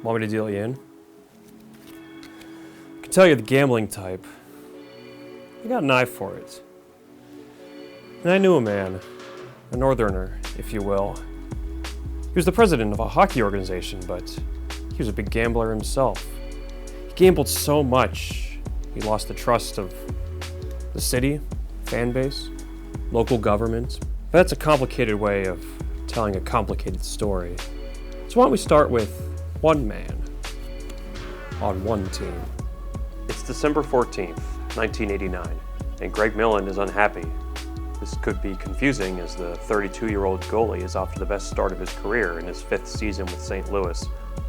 Want me to deal you in? I can tell you're the gambling type. I got an eye for it. And I knew a man, a northerner, if you will. He was the president of a hockey organization, but he was a big gambler himself. He gambled so much, he lost the trust of the city, fan base, local government. But that's a complicated way of telling a complicated story. So why don't we start with one man on one team. It's December 14th, 1989, and Greg Millen is unhappy. This could be confusing as the 32-year-old goalie is off to the best start of his career in his 5th season with St. Louis.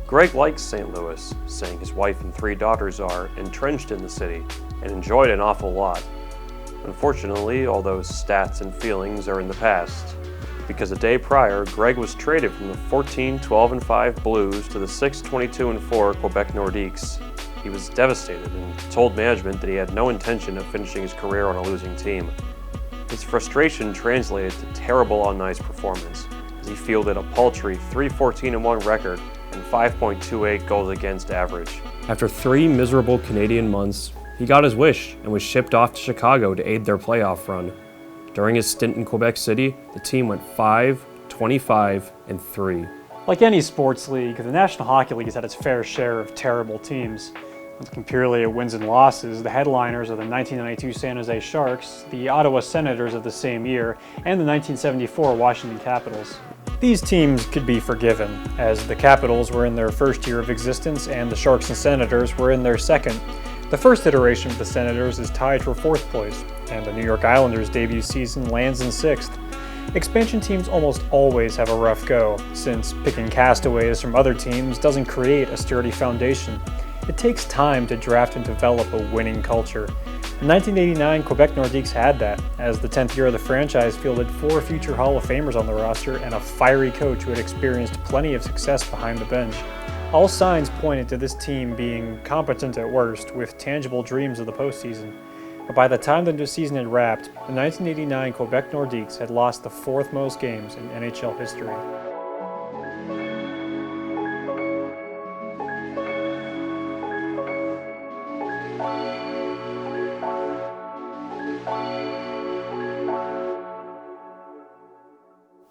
Greg likes St. Louis, saying his wife and 3 daughters are entrenched in the city and enjoy it an awful lot. Unfortunately, all those stats and feelings are in the past, because a day prior, Greg was traded from the 14-12-5 Blues to the 6-22-4 Quebec Nordiques. He was devastated and told management that he had no intention of finishing his career on a losing team. His frustration translated to terrible on-ice performance, as he fielded a paltry .314-1 record and 5.28 goals against average. After 3 miserable Canadian months, he got his wish and was shipped off to Chicago to aid their playoff run. During his stint in Quebec City, the team went 5-25-3. Like any sports league, the National Hockey League has had its fair share of terrible teams. Looking purely at wins and losses, the headliners are the 1992 San Jose Sharks, the Ottawa Senators of the same year, and the 1974 Washington Capitals. These teams could be forgiven, as the Capitals were in their first year of existence and the Sharks and Senators were in their second. The first iteration of the Senators is tied for 4th place, and the New York Islanders' debut season lands in 6th. Expansion teams almost always have a rough go, since picking castaways from other teams doesn't create a sturdy foundation. It takes time to draft and develop a winning culture. In 1989, Quebec Nordiques had that, as the 10th year of the franchise fielded 4 future Hall of Famers on the roster and a fiery coach who had experienced plenty of success behind the bench. All signs pointed to this team being competent at worst, with tangible dreams of the postseason. But by the time the new season had wrapped, the 1989 Quebec Nordiques had lost the 4th most games in NHL history.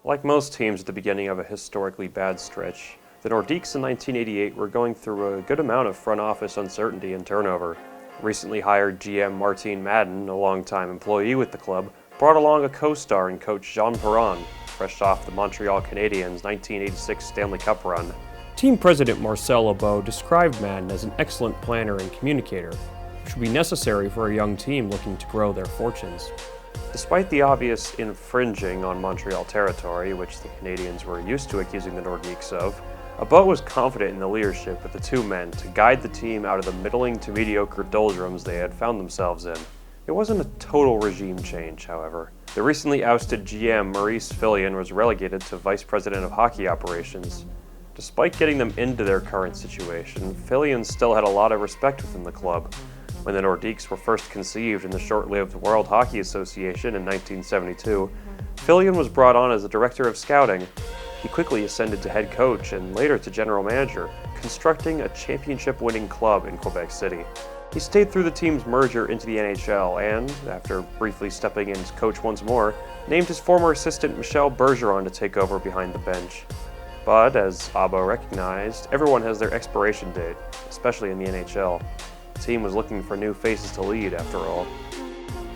Like most teams at the beginning of a historically bad stretch, the Nordiques in 1988 were going through a good amount of front office uncertainty and turnover. Recently hired GM Martine Madden, a longtime employee with the club, brought along a co-star in coach Jean Perron, fresh off the Montreal Canadiens' 1986 Stanley Cup run. Team president Marcel Lebeau described Madden as an excellent planner and communicator, which would be necessary for a young team looking to grow their fortunes. Despite the obvious infringing on Montreal territory, which the Canadiens were used to accusing the Nordiques of, Lebeau was confident in the leadership of the 2 men to guide the team out of the middling to mediocre doldrums they had found themselves in. It wasn't a total regime change, however. The recently ousted GM Maurice Fillion was relegated to vice president of hockey operations. Despite getting them into their current situation, Fillion still had a lot of respect within the club. When the Nordiques were first conceived in the short-lived World Hockey Association in 1972, Fillion was brought on as the director of scouting. He quickly ascended to head coach and later to general manager, constructing a championship-winning club in Quebec City. He stayed through the team's merger into the NHL and, after briefly stepping in as coach once more, named his former assistant Michel Bergeron to take over behind the bench. But, as Abo recognized, everyone has their expiration date, especially in the NHL. The team was looking for new faces to lead, after all.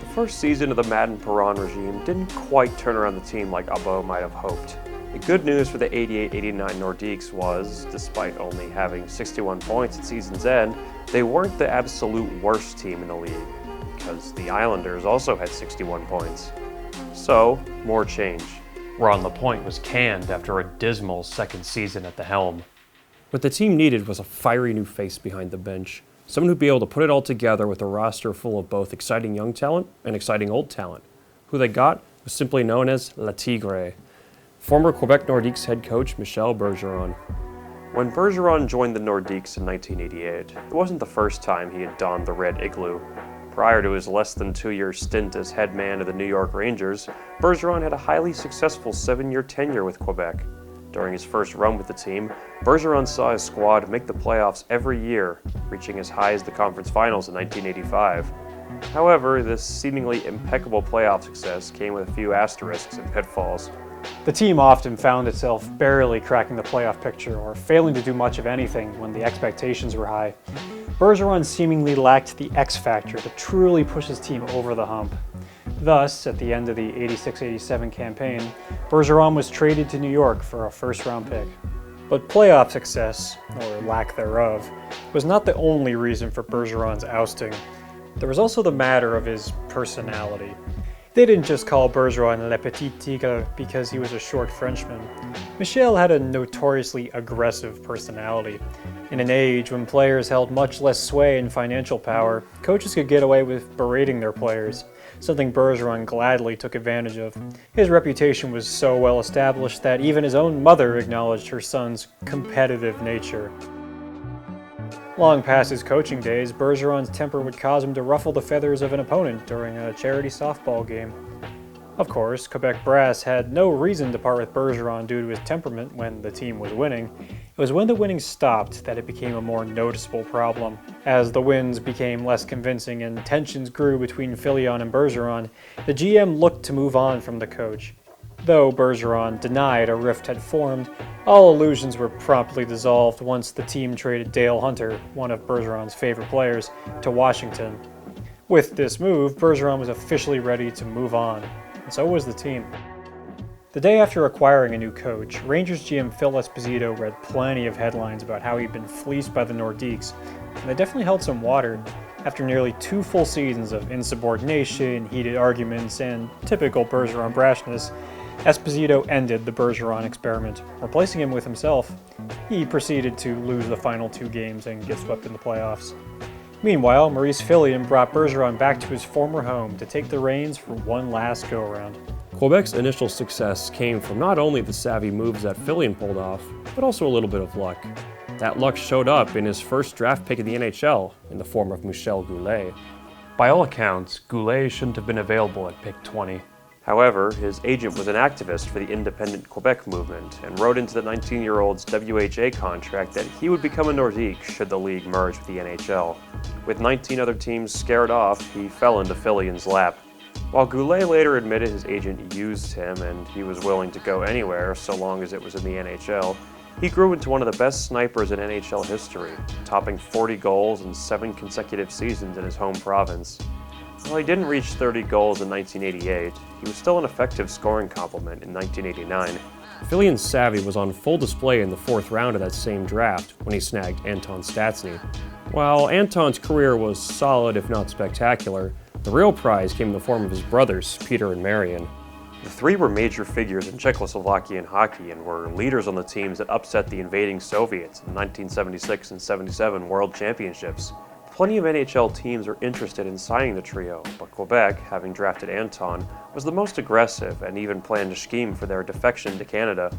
The first season of the Madden-Perron regime didn't quite turn around the team like Abo might have hoped. The good news for the 88-89 Nordiques was, despite only having 61 points at season's end, they weren't the absolute worst team in the league, because the Islanders also had 61 points. So, more change. Ron LaPointe was canned after a dismal second season at the helm. What the team needed was a fiery new face behind the bench, someone who'd be able to put it all together with a roster full of both exciting young talent and exciting old talent. Who they got was simply known as Le Tigre, former Quebec Nordiques head coach Michel Bergeron. When Bergeron joined the Nordiques in 1988, it wasn't the first time he had donned the red igloo. Prior to his less than 2-year stint as head man of the New York Rangers, Bergeron had a highly successful 7-year tenure with Quebec. During his first run with the team, Bergeron saw his squad make the playoffs every year, reaching as high as the conference finals in 1985. However, this seemingly impeccable playoff success came with a few asterisks and pitfalls. The team often found itself barely cracking the playoff picture or failing to do much of anything when the expectations were high. Bergeron seemingly lacked the X factor to truly push his team over the hump. Thus, at the end of the 86-87 campaign, Bergeron was traded to New York for a first-round pick. But playoff success, or lack thereof, was not the only reason for Bergeron's ousting. There was also the matter of his personality. They didn't just call Bergeron Le Petit Tigre because he was a short Frenchman. Michel had a notoriously aggressive personality. In an age when players held much less sway and financial power, coaches could get away with berating their players, something Bergeron gladly took advantage of. His reputation was so well established that even his own mother acknowledged her son's competitive nature. Long past his coaching days, Bergeron's temper would cause him to ruffle the feathers of an opponent during a charity softball game. Of course, Quebec brass had no reason to part with Bergeron due to his temperament when the team was winning. It was when the winning stopped that it became a more noticeable problem. As the wins became less convincing and tensions grew between Filion and Bergeron, the GM looked to move on from the coach. Though Bergeron denied a rift had formed, all illusions were promptly dissolved once the team traded Dale Hunter, one of Bergeron's favorite players, to Washington. With this move, Bergeron was officially ready to move on, and so was the team. The day after acquiring a new coach, Rangers GM Phil Esposito read plenty of headlines about how he'd been fleeced by the Nordiques, and they definitely held some water. After nearly 2 full seasons of insubordination, heated arguments, and typical Bergeron brashness, Esposito ended the Bergeron experiment, replacing him with himself. He proceeded to lose the final 2 games and get swept in the playoffs. Meanwhile, Maurice Filion brought Bergeron back to his former home to take the reins for one last go-around. Quebec's initial success came from not only the savvy moves that Filion pulled off, but also a little bit of luck. That luck showed up in his first draft pick in the NHL, in the form of Michel Goulet. By all accounts, Goulet shouldn't have been available at pick 20. However, his agent was an activist for the independent Quebec movement and wrote into the 19-year-old's WHA contract that he would become a Nordique should the league merge with the NHL. With 19 other teams scared off, he fell into Filion's lap. While Goulet later admitted his agent used him and he was willing to go anywhere so long as it was in the NHL, he grew into one of the best snipers in NHL history, topping 40 goals in 7 consecutive seasons in his home province. While he didn't reach 30 goals in 1988, he was still an effective scoring complement in 1989. Filion's savvy was on full display in the 4th round of that same draft when he snagged Anton Stastny. While Anton's career was solid if not spectacular, the real prize came in the form of his brothers, Peter and Marian. The 3 were major figures in Czechoslovakian hockey and were leaders on the teams that upset the invading Soviets in the 1976 and 77 World Championships. Plenty of NHL teams were interested in signing the trio, but Quebec, having drafted Anton, was the most aggressive and even planned a scheme for their defection to Canada.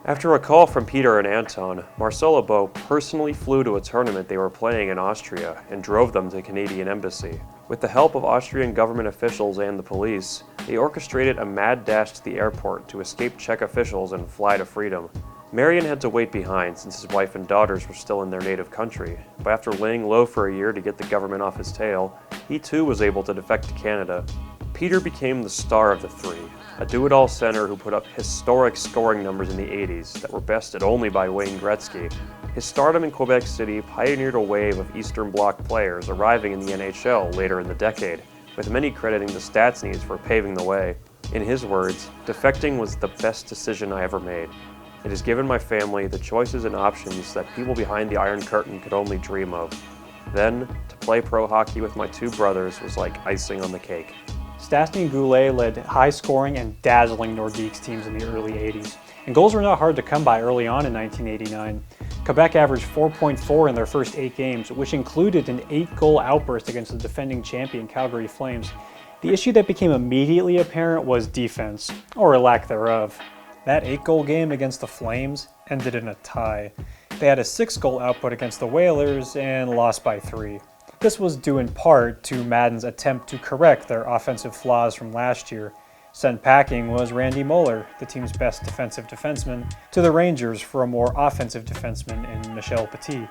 After a call from Peter and Anton, Marcel Lebeau personally flew to a tournament they were playing in Austria and drove them to the Canadian Embassy. With the help of Austrian government officials and the police, they orchestrated a mad dash to the airport to escape Czech officials and fly to freedom. Marian had to wait behind since his wife and daughters were still in their native country, but after laying low for a year to get the government off his tail, he too was able to defect to Canada. Peter became the star of the 3, a do-it-all center who put up historic scoring numbers in the 80s that were bested only by Wayne Gretzky. His stardom in Quebec City pioneered a wave of Eastern Bloc players arriving in the NHL later in the decade, with many crediting the Stastnys for paving the way. In his words, defecting was the best decision I ever made. It has given my family the choices and options that people behind the Iron Curtain could only dream of. Then, to play pro hockey with my 2 brothers was like icing on the cake. Stastny and Goulet led high-scoring and dazzling Nordiques teams in the early 80s, and goals were not hard to come by early on in 1989. Quebec averaged 4.4 in their first 8 games, which included an 8-goal outburst against the defending champion Calgary Flames. The issue that became immediately apparent was defense, or a lack thereof. That 8-goal game against the Flames ended in a tie. They had a 6-goal output against the Whalers and lost by 3. This was due in part to Madden's attempt to correct their offensive flaws from last year. Sent packing was Randy Moeller, the team's best defensive defenseman, to the Rangers for a more offensive defenseman in Michel Petit.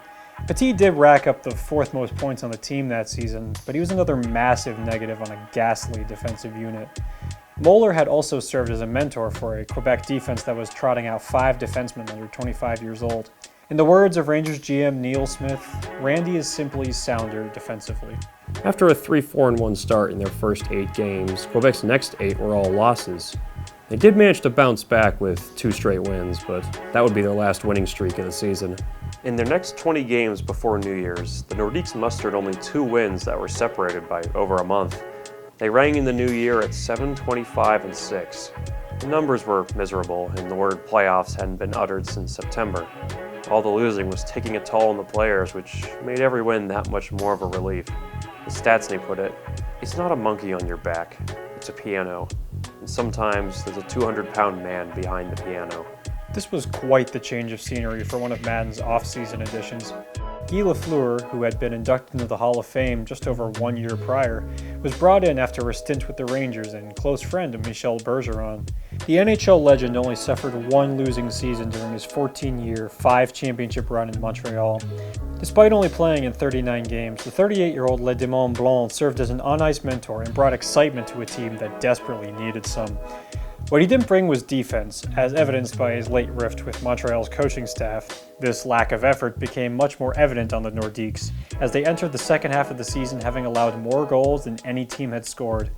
Petit did rack up the 4th most points on the team that season, but he was another massive negative on a ghastly defensive unit. Moeller had also served as a mentor for a Quebec defense that was trotting out 5 defensemen under 25 years old. In the words of Rangers GM Neil Smith, Randy is simply sounder defensively. After a 3-4-1 start in their first 8 games, Quebec's next 8 were all losses. They did manage to bounce back with 2 straight wins, but that would be their last winning streak of the season. In their next 20 games before New Year's, the Nordiques mustered only 2 wins that were separated by over a month. They rang in the new year at 7-25-6. The numbers were miserable, and the word playoffs hadn't been uttered since September. All the losing was taking a toll on the players, which made every win that much more of a relief. As Statsny put it, it's not a monkey on your back, it's a piano. And sometimes there's a 200-pound man behind the piano. This was quite the change of scenery for one of Madden's off-season additions. Guy Lafleur, who had been inducted into the Hall of Fame just over 1 year prior, was brought in after a stint with the Rangers and close friend of Michel Bergeron. The NHL legend only suffered 1 losing season during his 14-year, 5-championship run in Montreal. Despite only playing in 39 games, the 38-year-old Le Démon Blanc served as an on-ice mentor and brought excitement to a team that desperately needed some. What he didn't bring was defense, as evidenced by his late rift with Montreal's coaching staff. This lack of effort became much more evident on the Nordiques, as they entered the second half of the season having allowed more goals than any team had scored.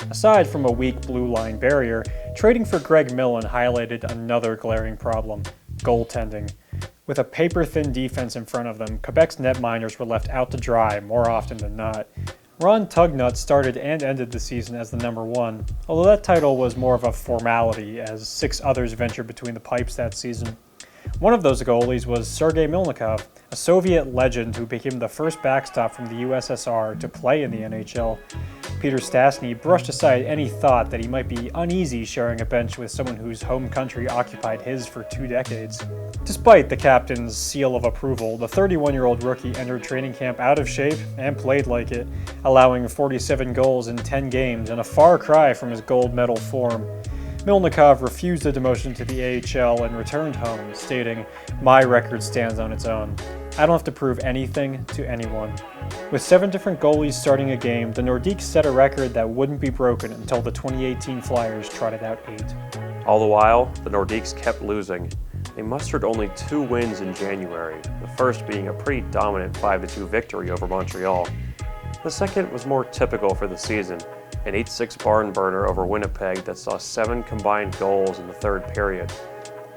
Aside from a weak blue line barrier, trading for Greg Millen highlighted another glaring problem: goaltending. With a paper-thin defense in front of them, Quebec's netminders were left out to dry more often than not. Ron Tugnut started and ended the season as the number 1, although that title was more of a formality as 6 others ventured between the pipes that season. One of those goalies was Sergei Milnikov, a Soviet legend who became the first backstop from the USSR to play in the NHL. Peter Stastny brushed aside any thought that he might be uneasy sharing a bench with someone whose home country occupied his for 2 decades. Despite the captain's seal of approval, the 31-year-old rookie entered training camp out of shape and played like it, allowing 47 goals in 10 games and a far cry from his gold medal form. Milnikov refused the demotion to the AHL and returned home, stating, "My record stands on its own. I don't have to prove anything to anyone." With 7 different goalies starting a game, the Nordiques set a record that wouldn't be broken until the 2018 Flyers trotted out 8. All the while, the Nordiques kept losing. They mustered only 2 wins in January, the first being a pretty dominant 5-2 victory over Montreal. The second was more typical for the season, an 8-6 barn burner over Winnipeg that saw 7 combined goals in the third period.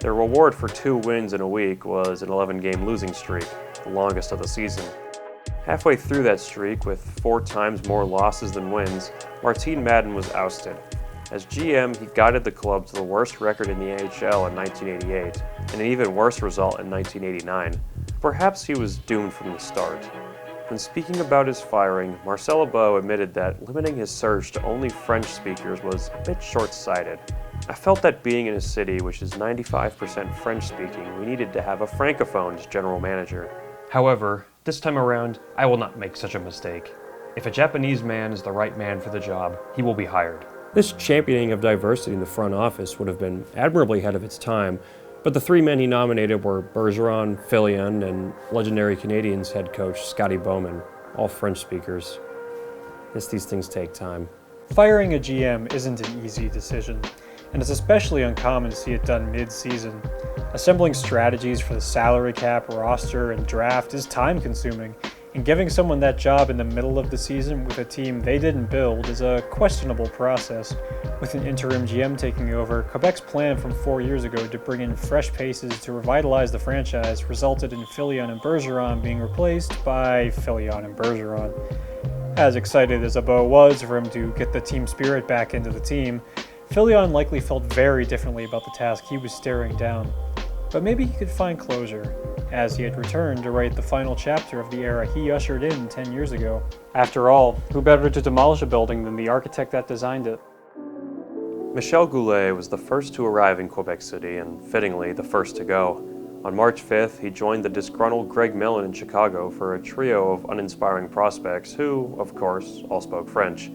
Their reward for 2 wins in a week was an 11-game losing streak, the longest of the season. Halfway through that streak, with 4 times more losses than wins, Martin Madden was ousted. As GM, he guided the club to the worst record in the AHL in 1988, and an even worse result in 1989. Perhaps he was doomed from the start. When speaking about his firing, Marcel Lebeau admitted that limiting his search to only French speakers was a bit short-sighted. I felt that being in a city which is 95% French-speaking, we needed to have a francophone as general manager. However, this time around, I will not make such a mistake. If a Japanese man is the right man for the job, he will be hired. This championing of diversity in the front office would have been admirably ahead of its time, but the 3 men he nominated were Bergeron, Fillion, and legendary Canadiens head coach Scotty Bowman, all French speakers. Yes, these things take time. Firing a GM isn't an easy decision, and it's especially uncommon to see it done mid-season. Assembling strategies for the salary cap, roster, and draft is time-consuming, and giving someone that job in the middle of the season with a team they didn't build is a questionable process. With an interim GM taking over, Quebec's plan from 4 years ago to bring in fresh paces to revitalize the franchise resulted in Fillion and Bergeron being replaced by Fillion and Bergeron. As excited as Lebeau was for him to get the team spirit back into the team, Fillion likely felt very differently about the task he was staring down. But maybe he could find closure, as he had returned to write the final chapter of the era he ushered in 10 years ago. After all, who better to demolish a building than the architect that designed it? Michel Goulet was the first to arrive in Quebec City, and fittingly, the first to go. On March 5th, he joined the disgruntled Greg Millen in Chicago for a trio of uninspiring prospects who, of course, all spoke French.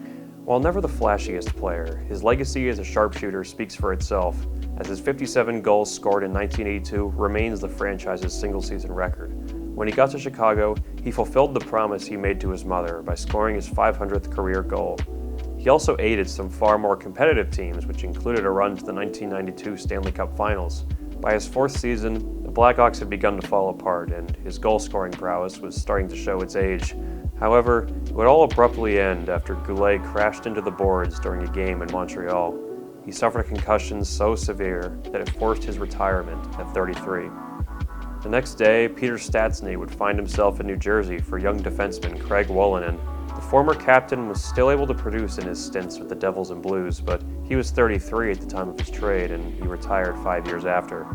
While never the flashiest player, his legacy as a sharpshooter speaks for itself, as his 57 goals scored in 1982 remains the franchise's single-season record. When he got to Chicago, he fulfilled the promise he made to his mother by scoring his 500th career goal. He also aided some far more competitive teams, which included a run to the 1992 Stanley Cup Finals. By his fourth season, the Blackhawks had begun to fall apart, and his goal-scoring prowess was starting to show its age. However, it would all abruptly end after Goulet crashed into the boards during a game in Montreal. He suffered a concussion so severe that it forced his retirement at 33. The next day, Peter Stastny would find himself in New Jersey for young defenseman Craig Wolanin. The former captain was still able to produce in his stints with the Devils and Blues, but he was 33 at the time of his trade, and he retired 5 years after.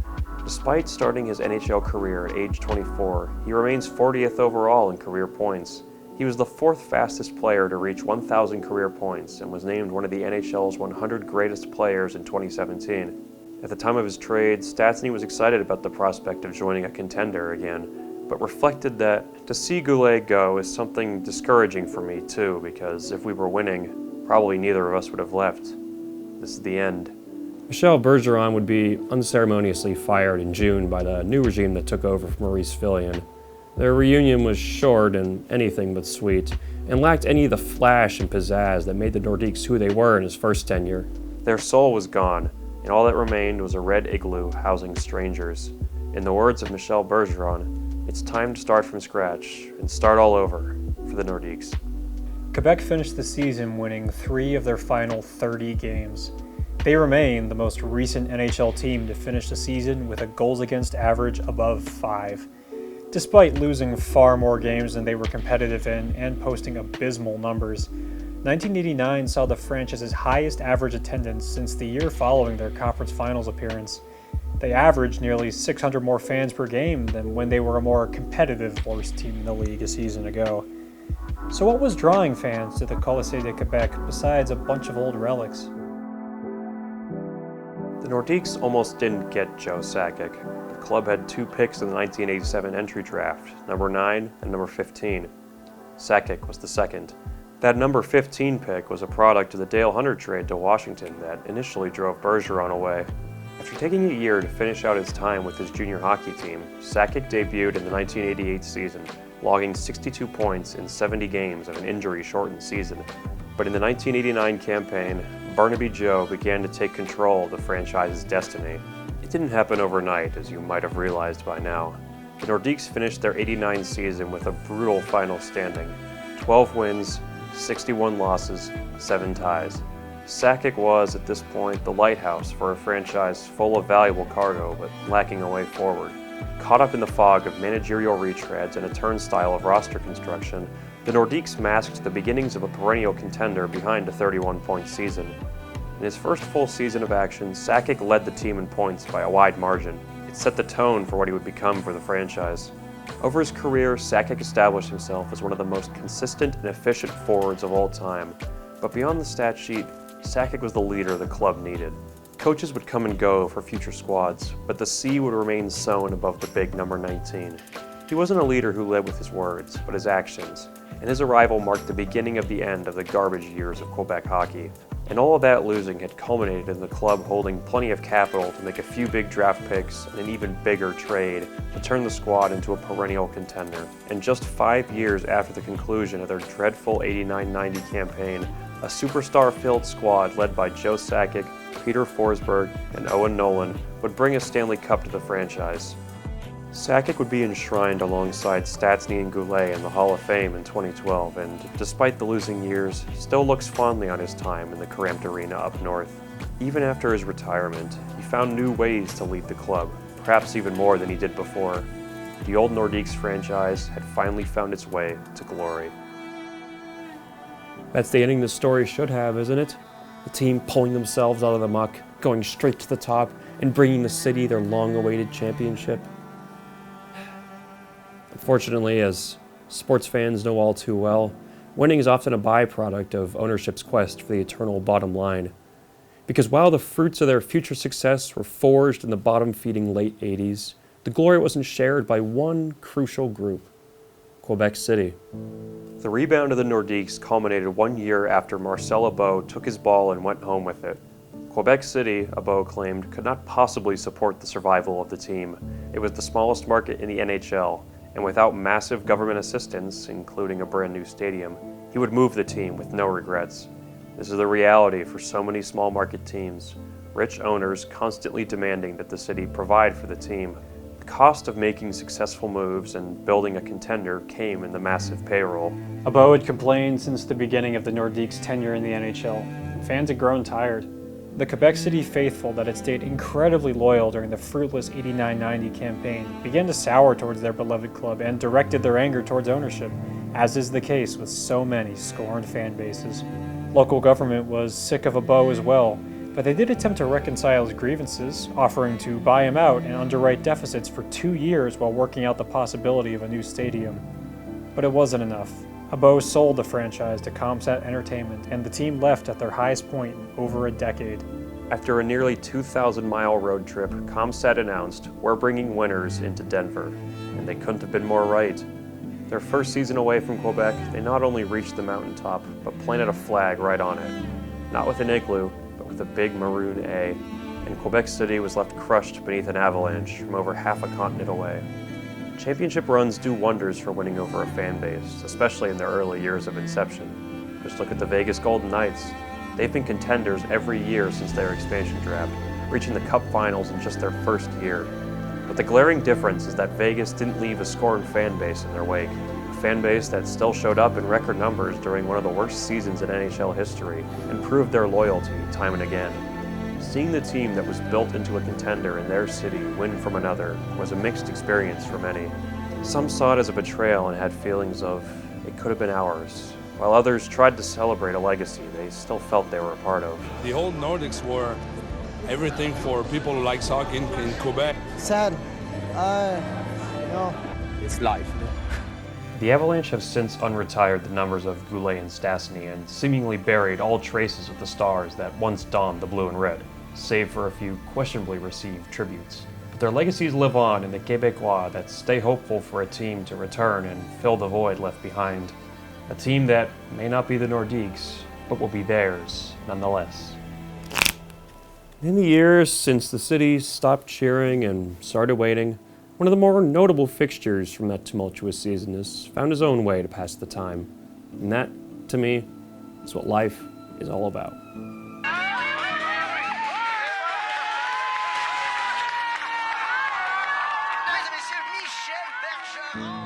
Despite starting his NHL career at age 24, he remains 40th overall in career points. He was the fourth fastest player to reach 1,000 career points and was named one of the NHL's 100 greatest players in 2017. At the time of his trade, Stastny was excited about the prospect of joining a contender again, but reflected that to see Goulet go is something discouraging for me too, because if we were winning, probably neither of us would have left. This is the end. Michel Bergeron would be unceremoniously fired in June by the new regime that took over from Maurice Fillion. Their reunion was short and anything but sweet, and lacked any of the flash and pizzazz that made the Nordiques who they were in his first tenure. Their soul was gone, and all that remained was a red igloo housing strangers. In the words of Michel Bergeron, it's time to start from scratch and start all over for the Nordiques. Quebec finished the season winning 3 of their final 30 games. They remain the most recent NHL team to finish the season with a goals against average above 5. Despite losing far more games than they were competitive in and posting abysmal numbers, 1989 saw the franchise's highest average attendance since the year following their conference finals appearance. They averaged nearly 600 more fans per game than when they were a more competitive worst team in the league a season ago. So what was drawing fans to the Colisée de Québec besides a bunch of old relics? The Nordiques almost didn't get Joe Sakic. The club had 2 picks in the 1987 entry draft, number 9 and number 15. Sakic was the second. That number 15 pick was a product of the Dale Hunter trade to Washington that initially drove Bergeron away. After taking a year to finish out his time with his junior hockey team, Sakic debuted in the 1988 season, logging 62 points in 70 games of an injury-shortened season. But in the 1989 campaign, Barnaby Joe began to take control of the franchise's destiny. It didn't happen overnight, as you might have realized by now. The Nordiques finished their 89 season with a brutal final standing: 12 wins, 61 losses, 7 ties. Sakic was, at this point, the lighthouse for a franchise full of valuable cargo but lacking a way forward. Caught up in the fog of managerial retreads and a turnstile of roster construction, the Nordiques masked the beginnings of a perennial contender behind a 31-point season. In his first full season of action, Sakic led the team in points by a wide margin. It set the tone for what he would become for the franchise. Over his career, Sakic established himself as one of the most consistent and efficient forwards of all time. But beyond the stat sheet, Sakic was the leader the club needed. Coaches would come and go for future squads, but the C would remain sewn above the big number 19. He wasn't a leader who led with his words, but his actions, and his arrival marked the beginning of the end of the garbage years of Quebec hockey. And all of that losing had culminated in the club holding plenty of capital to make a few big draft picks and an even bigger trade to turn the squad into a perennial contender. And just 5 years after the conclusion of their dreadful 89-90 campaign, a superstar-filled squad led by Joe Sakic, Peter Forsberg, and Owen Nolan would bring a Stanley Cup to the franchise. Sakic would be enshrined alongside Stastny and Goulet in the Hall of Fame in 2012, and despite the losing years, still looks fondly on his time in the cramped arena up north. Even after his retirement, he found new ways to lead the club, perhaps even more than he did before. The old Nordiques franchise had finally found its way to glory. That's the ending the story should have, isn't it? The team pulling themselves out of the muck, going straight to the top, and bringing the city their long-awaited championship. Unfortunately, as sports fans know all too well, winning is often a byproduct of ownership's quest for the eternal bottom line. Because while the fruits of their future success were forged in the bottom-feeding late 80s, the glory wasn't shared by one crucial group: Quebec City. The rebound of the Nordiques culminated 1 year after Marcel Abeau took his ball and went home with it. Quebec City, Abeau claimed, could not possibly support the survival of the team. It was the smallest market in the NHL, and without massive government assistance, including a brand new stadium, he would move the team with no regrets. This is the reality for so many small market teams, rich owners constantly demanding that the city provide for the team. The cost of making successful moves and building a contender came in the massive payroll. Abeau had complained since the beginning of the Nordiques' tenure in the NHL. Fans had grown tired. The Quebec City faithful that had stayed incredibly loyal during the fruitless 89-90 campaign began to sour towards their beloved club and directed their anger towards ownership, as is the case with so many scorned fan bases. Local government was sick of Abeau as well, but they did attempt to reconcile his grievances, offering to buy him out and underwrite deficits for 2 years while working out the possibility of a new stadium. But it wasn't enough. Abeau sold the franchise to Comsat Entertainment, and the team left at their highest point in over a decade. After a nearly 2,000-mile road trip, Comsat announced, "We're bringing winners into Denver," and they couldn't have been more right. Their first season away from Quebec, they not only reached the mountaintop, but planted a flag right on it. Not with an igloo, but with a big maroon A, and Quebec City was left crushed beneath an avalanche from over half a continent away. Championship runs do wonders for winning over a fan base, especially in their early years of inception. Just look at the Vegas Golden Knights. They've been contenders every year since their expansion draft, reaching the Cup Finals in just their first year. But the glaring difference is that Vegas didn't leave a scorned fan base in their wake, a fan base that still showed up in record numbers during one of the worst seasons in NHL history and proved their loyalty time and again. Seeing the team that was built into a contender in their city win from another was a mixed experience for many. Some saw it as a betrayal and had feelings of, it could have been ours, while others tried to celebrate a legacy they still felt they were a part of. The old Nordics were everything for people who like soccer in Quebec. Sad. It's life. The Avalanche have since unretired the numbers of Goulet and Stastny and seemingly buried all traces of the stars that once donned the blue and red, save for a few questionably received tributes. But their legacies live on in the Québécois that stay hopeful for a team to return and fill the void left behind. A team that may not be the Nordiques, but will be theirs nonetheless. In the years since the city stopped cheering and started waiting, one of the more notable fixtures from that tumultuous season has found his own way to pass the time. And that, to me, is what life is all about. Mesdames et messieurs, Michel Bergeron.